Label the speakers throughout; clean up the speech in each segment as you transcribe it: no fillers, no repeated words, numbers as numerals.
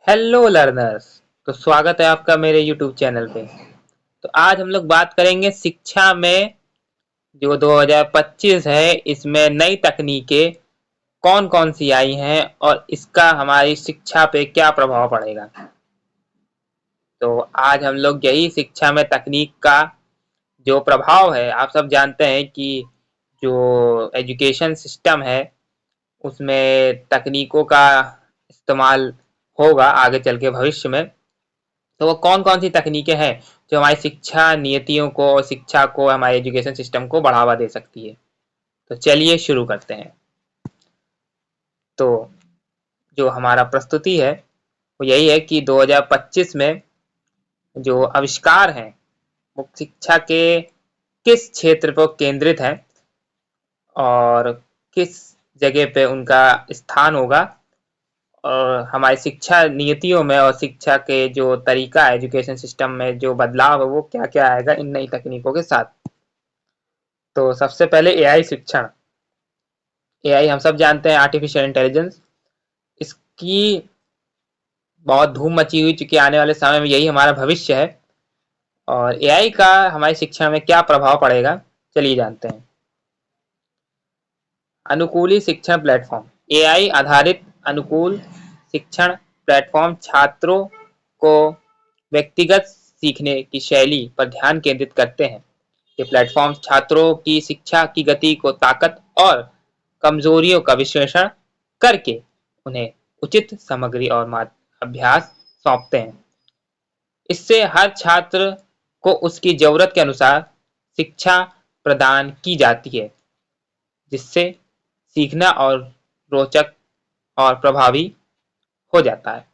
Speaker 1: Hello learners. तो स्वागत है आपका मेरे यूट्यूब चैनल पे। तो आज हम लोग बात करेंगे शिक्षा में जो 2025 है इसमें नई तकनीकें कौन कौन सी आई हैं और इसका हमारी शिक्षा पे क्या प्रभाव पड़ेगा। तो आज हम लोग यही शिक्षा में तकनीक का जो प्रभाव है, आप सब जानते हैं कि जो एजुकेशन सिस्टम है उसमें तकनीकों का इस्तेमाल होगा आगे चल के भविष्य में। तो वो कौन कौन सी तकनीकें हैं जो हमारी शिक्षा नीतियों को और शिक्षा को, हमारे एजुकेशन सिस्टम को बढ़ावा दे सकती है। तो चलिए शुरू करते हैं। तो जो हमारा प्रस्तुति है वो यही है कि 2025 में जो आविष्कार हैं वो शिक्षा के किस क्षेत्र पर केंद्रित है और किस जगह पे उनका स्थान होगा, और हमारी शिक्षा नीतियों में और शिक्षा के जो तरीका है, एजुकेशन सिस्टम में जो बदलाव है वो क्या क्या आएगा इन नई तकनीकों के साथ। तो सबसे पहले एआई शिक्षण। एआई हम सब जानते हैं, आर्टिफिशियल इंटेलिजेंस। इसकी बहुत धूम मची हुई, चूंकि आने वाले समय में यही हमारा भविष्य है। और एआई का हमारी शिक्षा में क्या प्रभाव पड़ेगा, चलिए जानते हैं। अनुकूली शिक्षण प्लेटफॉर्म। एआई आधारित अनुकूल शिक्षण प्लेटफॉर्म छात्रों को व्यक्तिगत सीखने की शैली पर ध्यान केंद्रित करते हैं। ये प्लेटफॉर्म छात्रों की शिक्षा की गति को, ताकत और कमजोरियों का विश्लेषण करके उन्हें उचित सामग्री और अभ्यास सौंपते हैं। इससे हर छात्र को उसकी जरूरत के अनुसार शिक्षा प्रदान की जाती है, जिससे सीखना और रोचक और प्रभावी हो जाता है।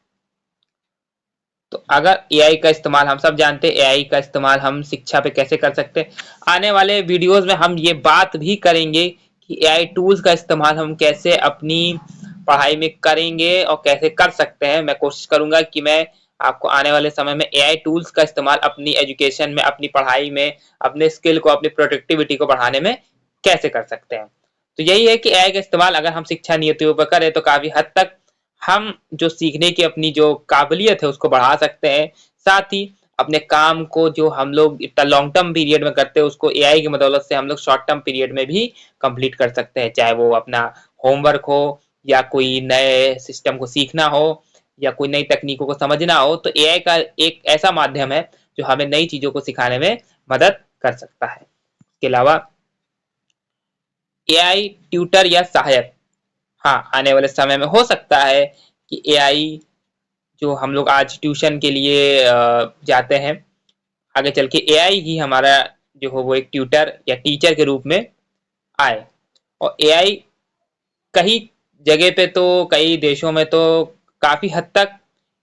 Speaker 1: तो अगर एआई का इस्तेमाल, हम सब जानते हैं एआई का इस्तेमाल हम शिक्षा पे कैसे कर सकते हैं। आने वाले वीडियोस में हम ये बात भी करेंगे कि एआई टूल्स का इस्तेमाल हम कैसे अपनी पढ़ाई में करेंगे और कैसे कर सकते हैं। मैं कोशिश करूंगा कि मैं आपको आने वाले समय में एआई टूल्स का इस्तेमाल अपनी एजुकेशन में, अपनी पढ़ाई में, अपने स्किल को, अपनी प्रोडक्टिविटी को बढ़ाने में कैसे कर सकते हैं। तो यही है कि एआई का इस्तेमाल अगर हम शिक्षा नीतियों पर करें तो काफी हद तक हम जो सीखने की अपनी जो काबिलियत है उसको बढ़ा सकते हैं। साथ ही अपने काम को जो हम लोग इतना लॉन्ग टर्म पीरियड में करते हैं उसको एआई की मदद से हम लोग शॉर्ट टर्म पीरियड में भी कंप्लीट कर सकते हैं। चाहे वो अपना होमवर्क हो या कोई नए सिस्टम को सीखना हो या कोई नई तकनीकों को समझना हो, तो एआई का एक ऐसा माध्यम है जो हमें नई चीजों को सिखाने में मदद कर सकता है। इसके अलावा एआई ट्यूटर या सहायक। हाँ, आने वाले समय में हो सकता है कि एआई जो हम लोग आज ट्यूशन के लिए जाते हैं, आगे चल के एआई ही हमारा जो हो वो एक ट्यूटर या टीचर के रूप में आए। और एआई कई जगह पे, तो कई देशों में तो काफी हद तक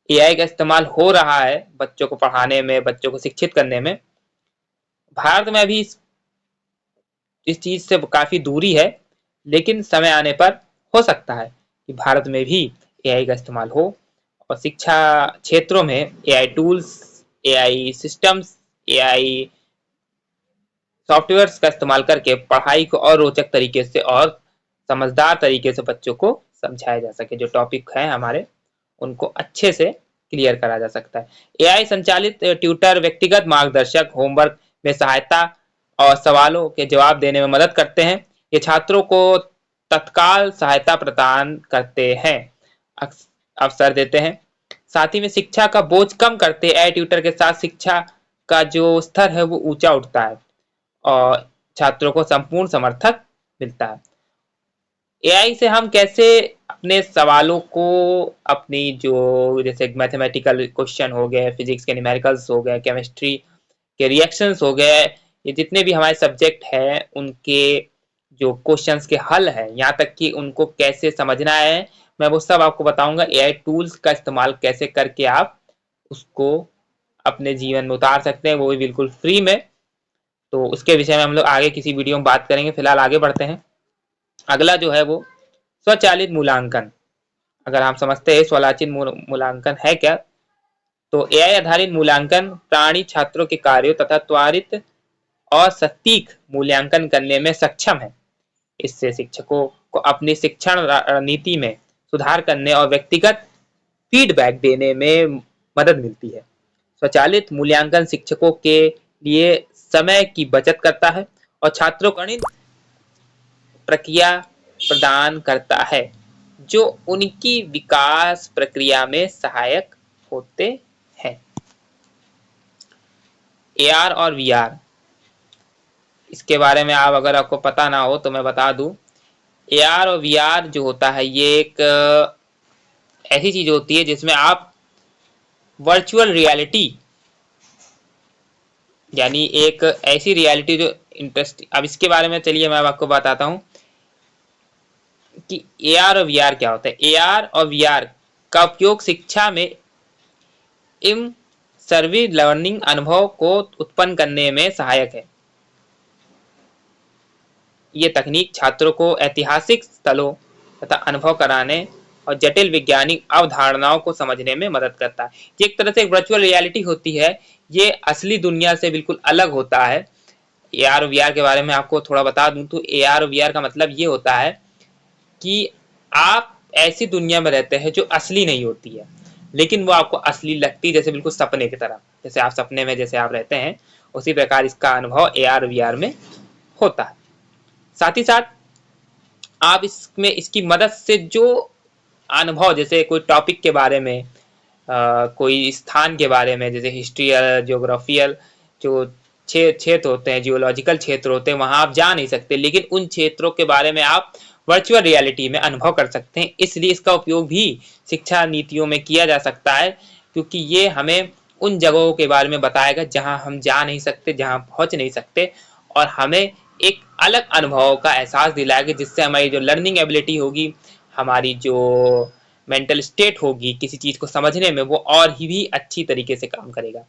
Speaker 1: एआई का इस्तेमाल हो रहा है बच्चों को पढ़ाने में, बच्चों को शिक्षित करने में। भारत में अभी इस चीज से काफी दूरी है, लेकिन समय आने पर हो सकता है कि भारत में भी एआई का इस्तेमाल हो और शिक्षा क्षेत्रों में AI tools, AI systems, AI softwares का इस्तेमाल करके पढ़ाई को और रोचक तरीके से और समझदार तरीके से बच्चों को समझाया जा सके। जो टॉपिक है हमारे उनको अच्छे से क्लियर करा जा सकता है। एआई संचालित ट्यूटर व्यक्तिगत मार्गदर्शक, होमवर्क में सहायता और सवालों के जवाब देने में मदद करते हैं। ये छात्रों को तत्काल सहायता प्रदान करते हैं, अवसर देते हैं। साथ ही में शिक्षा का बोझ कम करते हैं। एआई ट्यूटर के साथ शिक्षा का जो स्तर है वो ऊंचा उठता है और छात्रों को संपूर्ण समर्थन मिलता है। एआई से हम कैसे अपने सवालों को, अपनी जो जैसे मैथमेटिकल क्वेश्चन हो गए, फिजिक्स के न्यूमेरिकल्स हो गए, केमिस्ट्री के रिएक्शंस हो गए, ये जितने भी हमारे सब्जेक्ट हैं उनके जो क्वेश्चंस के हल है, यहाँ तक कि उनको कैसे समझना है, मैं वो सब आपको बताऊंगा। एआई टूल्स का इस्तेमाल कैसे करके आप उसको अपने जीवन में उतार सकते हैं, वो भी बिल्कुल फ्री में। तो उसके विषय में हम लोग आगे किसी वीडियो में बात करेंगे। फिलहाल आगे बढ़ते हैं। अगला जो है वो स्वचालित मूल्यांकन। अगर हम समझते हैं स्वचालित मूल्यांकन है क्या, तो एआई आधारित मूल्यांकन प्राणी छात्रों के कार्यों तथा त्वरित और सटीक मूल्यांकन करने में सक्षम है। इससे शिक्षकों को अपनी शिक्षण नीति में सुधार करने और व्यक्तिगत फीडबैक देने में मदद मिलती है। स्वचालित मूल्यांकन शिक्षकों के लिए समय की बचत करता है और छात्रों को गणित प्रक्रिया प्रदान करता है जो उनकी विकास प्रक्रिया में सहायक होते हैं। एआर और वीआर, इसके बारे में आप अगर आपको पता ना हो तो मैं बता दूं। एआर और वीआर जो होता है ये एक ऐसी चीज होती है जिसमें आप वर्चुअल रियलिटी, यानी एक ऐसी रियलिटी जो इंटरेस्टिंग, अब इसके बारे में चलिए मैं आपको बताता हूं कि एआर और वीआर क्या होता है। एआर और वीआर का उपयोग शिक्षा में इमर्सिव लर्निंग अनुभव को उत्पन्न करने में सहायक है। ये तकनीक छात्रों को ऐतिहासिक स्थलों तथा अनुभव कराने और जटिल वैज्ञानिक अवधारणाओं को समझने में मदद करता है। ये एक तरह से वर्चुअल रियलिटी होती है, ये असली दुनिया से बिल्कुल अलग होता है। एआर और वीआर के बारे में आपको थोड़ा बता दूं तो एआर और वीआर का मतलब ये होता है कि आप ऐसी दुनिया में रहते हैं जो असली नहीं होती है, लेकिन वो आपको असली लगती है, जैसे बिल्कुल सपने की तरह। जैसे आप सपने में जैसे आप रहते हैं उसी प्रकार इसका अनुभव एआर वीआर में होता है। साथ ही साथ आप इसमें इसकी मदद से जो अनुभव, जैसे कोई टॉपिक के बारे में, कोई स्थान के बारे में, जैसे हिस्ट्रियल ज्योग्राफियल जो क्षेत्र होते हैं, जियोलॉजिकल क्षेत्र होते हैं, वहां आप जा नहीं सकते, लेकिन उन क्षेत्रों के बारे में आप वर्चुअल रियलिटी में अनुभव कर सकते हैं। इसलिए इसका उपयोग भी शिक्षा नीतियों में किया जा सकता है, क्योंकि ये हमें उन जगहों के बारे में बताएगा जहां हम जा नहीं सकते, जहां पहुंच नहीं सकते, और हमें एक अलग अनुभव का एहसास दिलाएगा, जिससे हमारी जो लर्निंग एबिलिटी होगी, हमारी जो मेंटल स्टेट होगी किसी चीज को समझने में, वो और ही भी अच्छी तरीके से काम करेगा।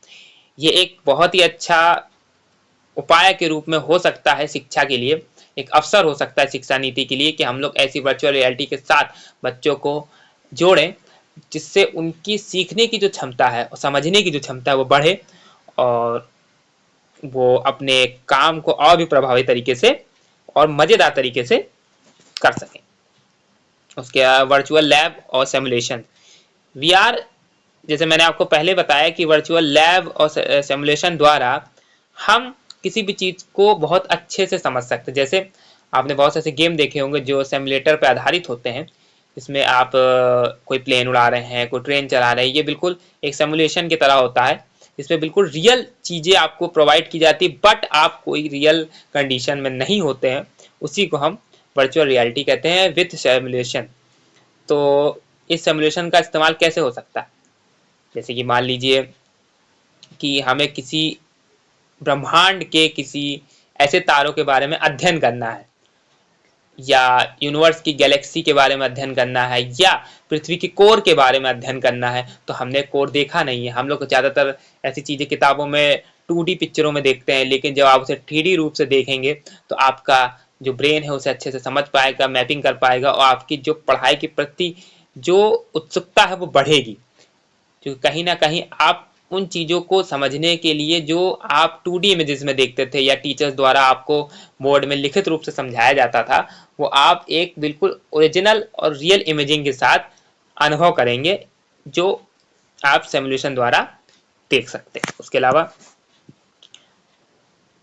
Speaker 1: ये एक बहुत ही अच्छा उपाय के रूप में हो सकता है शिक्षा के लिए, एक अवसर हो सकता है शिक्षा नीति के लिए कि हम लोग ऐसी वर्चुअल रियलिटी के साथ बच्चों को जोड़ें, जिससे उनकी सीखने की जो क्षमता है और समझने की जो क्षमता है वो बढ़े, और वो अपने काम को और भी प्रभावी तरीके से और मजेदार तरीके से कर सकें। उसके वर्चुअल लैब और सिमुलेशन। वीआर, जैसे मैंने आपको पहले बताया कि वर्चुअल लैब और सिमुलेशन द्वारा हम किसी भी चीज को बहुत अच्छे से समझ सकते हैं। जैसे आपने बहुत से ऐसे गेम देखे होंगे जो सिमुलेटर पर आधारित होते हैं, इसमें आप कोई प्लेन उड़ा रहे हैं, कोई ट्रेन चला रहे हैं, ये बिल्कुल एक सिमुलेशन की तरह होता है। इसमें बिल्कुल रियल चीजें आपको प्रोवाइड की जाती है, बट आप कोई रियल कंडीशन में नहीं होते हैं। उसी को हम वर्चुअल रियलिटी कहते हैं विथ सिमुलेशन। तो इस सिमुलेशन का इस्तेमाल कैसे हो सकता है? जैसे कि मान लीजिए कि हमें किसी ब्रह्मांड के किसी ऐसे तारों के बारे में अध्ययन करना है, या यूनिवर्स की गैलेक्सी के बारे में अध्ययन करना है, या पृथ्वी के कोर के बारे में अध्ययन करना है। तो हमने कोर देखा नहीं है, हम लोग ज़्यादातर ऐसी चीज़ें किताबों में 2D पिक्चरों में देखते हैं, लेकिन जब आप उसे 3D रूप से देखेंगे तो आपका जो ब्रेन है उसे अच्छे से समझ पाएगा, मैपिंग कर पाएगा, और आपकी जो पढ़ाई के प्रति जो उत्सुकता है वो बढ़ेगी। क्योंकि कहीं ना कहीं आप उन चीज़ों को समझने के लिए जो आप 2D इमेजेस में देखते थे या टीचर्स द्वारा आपको बोर्ड में लिखित रूप से समझाया जाता था, वो आप एक बिल्कुल ओरिजिनल और रियल इमेजिंग के साथ अनुभव करेंगे, जो आप सिमुलेशन द्वारा देख सकते हैं। उसके अलावा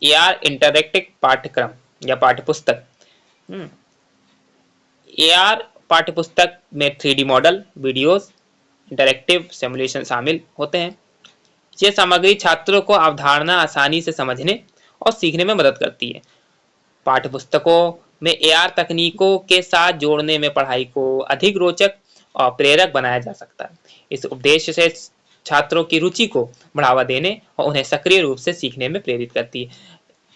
Speaker 1: एआर इंटरैक्टिव पाठ्यक्रम या पाठ्यपुस्तक। एआर पाठ्यपुस्तक में 3D model, videos, interactive simulation शामिल होते हैं। ये सामग्री छात्रों को अवधारणा आसानी से समझने और सीखने में मदद करती है। पाठ्यपुस्तकों में एआर तकनीकों के साथ जोड़ने में पढ़ाई को अधिक रोचक और प्रेरक बनाया जा सकता है। इस उद्देश्य से छात्रों की रुचि को बढ़ावा देने और उन्हें सक्रिय रूप से सीखने में प्रेरित करती है।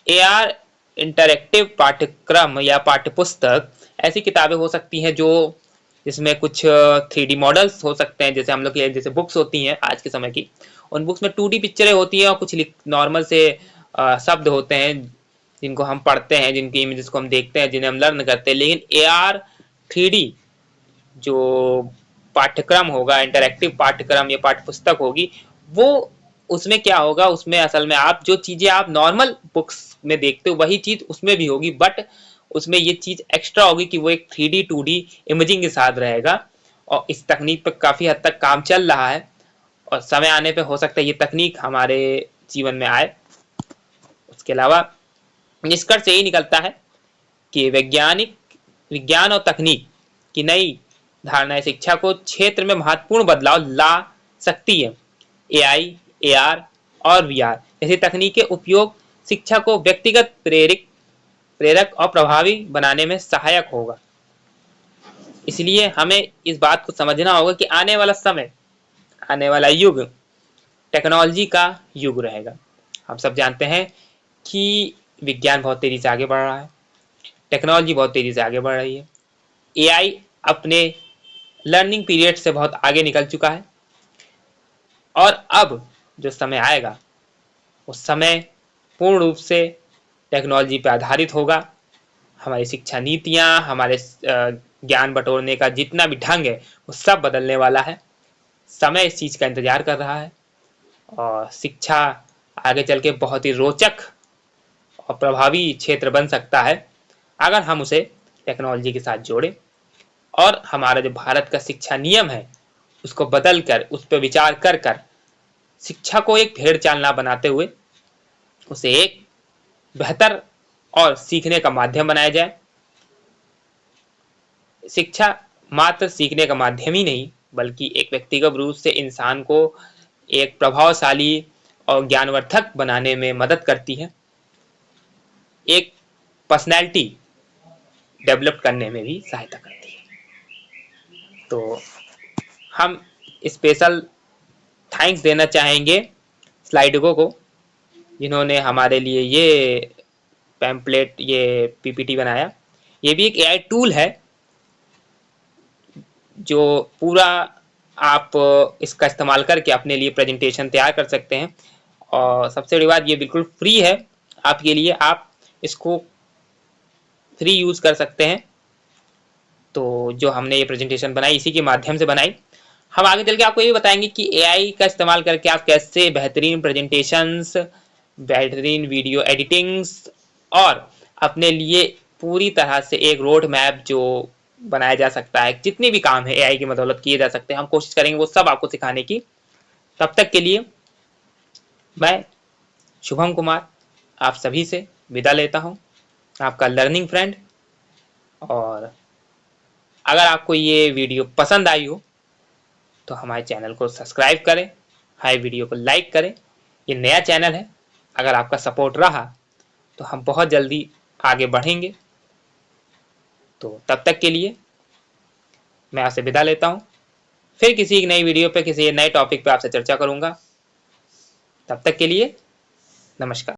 Speaker 1: एआर इंटरैक्टिव पाठ्यक्रम या पाठ्यपुस्तक ऐसी किताबें हो सकती हैं जो जिसमें कुछ 3D मॉडल्स हो सकते हैं, जैसे हम लोग जैसे बुक्स होती हैं आज के समय की, उन बुक्स में 2D पिक्चरें होती हैं और कुछ नॉर्मल से शब्द होते हैं जिनको हम पढ़ते हैं, जिनकी इमेजेस को हम देखते हैं, जिन्हें हम लर्न करते हैं। लेकिन एआर 3D जो पाठ्यक्रम होगा, इंटरैक्टिव पाठ्यक्रम या पाठ्यपुस्तक होगी, वो उसमें क्या होगा, उसमें असल में आप जो चीजें आप नॉर्मल बुक्स में देखते हो वही चीज उसमें भी होगी, बट उसमें ये चीज एक्स्ट्रा होगी कि वो एक 3D 2D इमेजिंग के साथ रहेगा, और इस तकनीक पर काफ़ी हद तक काम चल रहा है और समय आने पे हो सकता है ये तकनीक हमारे जीवन में आए। उसके अलावा निष्कर्ष यही निकलता है कि विज्ञान और तकनीक की नई धारणाएं शिक्षा को क्षेत्र में महत्वपूर्ण बदलाव ला सकती है। एआई, एआर और वीआर जैसी तकनीक के उपयोग शिक्षा को व्यक्तिगत प्रेरक और प्रभावी बनाने में सहायक होगा। इसलिए हमें इस बात को समझना होगा कि आने वाला समय, आने वाला युग टेक्नोलॉजी का युग रहेगा। हम सब जानते हैं कि विज्ञान बहुत तेज़ी से आगे बढ़ रहा है, टेक्नोलॉजी बहुत तेज़ी से आगे बढ़ रही है। एआई अपने लर्निंग पीरियड से बहुत आगे निकल चुका है और अब जो समय आएगा उस समय पूर्ण रूप से टेक्नोलॉजी पर आधारित होगा। हमारी शिक्षा नीतियाँ, हमारे ज्ञान बटोरने का जितना भी ढंग है वो सब बदलने वाला है। समय इस चीज़ का इंतज़ार कर रहा है और शिक्षा आगे चल के बहुत ही रोचक और प्रभावी क्षेत्र बन सकता है अगर हम उसे टेक्नोलॉजी के साथ जोड़ें और हमारा जो भारत का शिक्षा नियम है उसको बदल कर, उस पर विचार कर कर शिक्षा को एक भेड़ चाल ना बनाते हुए उसे एक बेहतर और सीखने का माध्यम बनाया जाए। शिक्षा मात्र सीखने का माध्यम ही नहीं बल्कि एक व्यक्तिगत रूप से इंसान को एक प्रभावशाली और ज्ञानवर्धक बनाने में मदद करती है, एक पर्सनैलिटी डेवलप करने में भी सहायता करती है। तो हम स्पेशल थैंक्स देना चाहेंगे स्लाइडगो को, जिन्होंने हमारे लिए ये पैम्पलेट, ये पीपीटी बनाया। ये भी एक एआई टूल है जो पूरा आप इसका इस्तेमाल करके अपने लिए प्रेजेंटेशन तैयार कर सकते हैं और सबसे बड़ी बात ये बिल्कुल फ्री है आपके लिए, आप इसको फ्री यूज़ कर सकते हैं। तो जो हमने ये प्रेजेंटेशन बनाई इसी के माध्यम से बनाई। हम आगे चल के आपको ये बताएंगे कि एआई का इस्तेमाल करके आप कैसे बेहतरीन प्रेजेंटेशंस, बेहतरीन वीडियो एडिटिंग्स और अपने लिए पूरी तरह से एक रोड मैप जो बनाया जा सकता है, जितने भी काम है एआई की मदद किए जा सकते हैं, हम कोशिश करेंगे वो सब आपको सिखाने की। तब तक के लिए मैं शुभम कुमार आप सभी से विदा लेता हूँ, आपका लर्निंग फ्रेंड। और अगर आपको ये वीडियो पसंद आई हो तो हमारे चैनल को सब्सक्राइब करें, हमारे वीडियो को लाइक करें। ये नया चैनल है, अगर आपका सपोर्ट रहा तो हम बहुत जल्दी आगे बढ़ेंगे। तो तब तक के लिए मैं आपसे विदा लेता हूँ, फिर किसी एक नई वीडियो पे किसी नए टॉपिक पे आपसे चर्चा करूँगा। तब तक के लिए नमस्कार।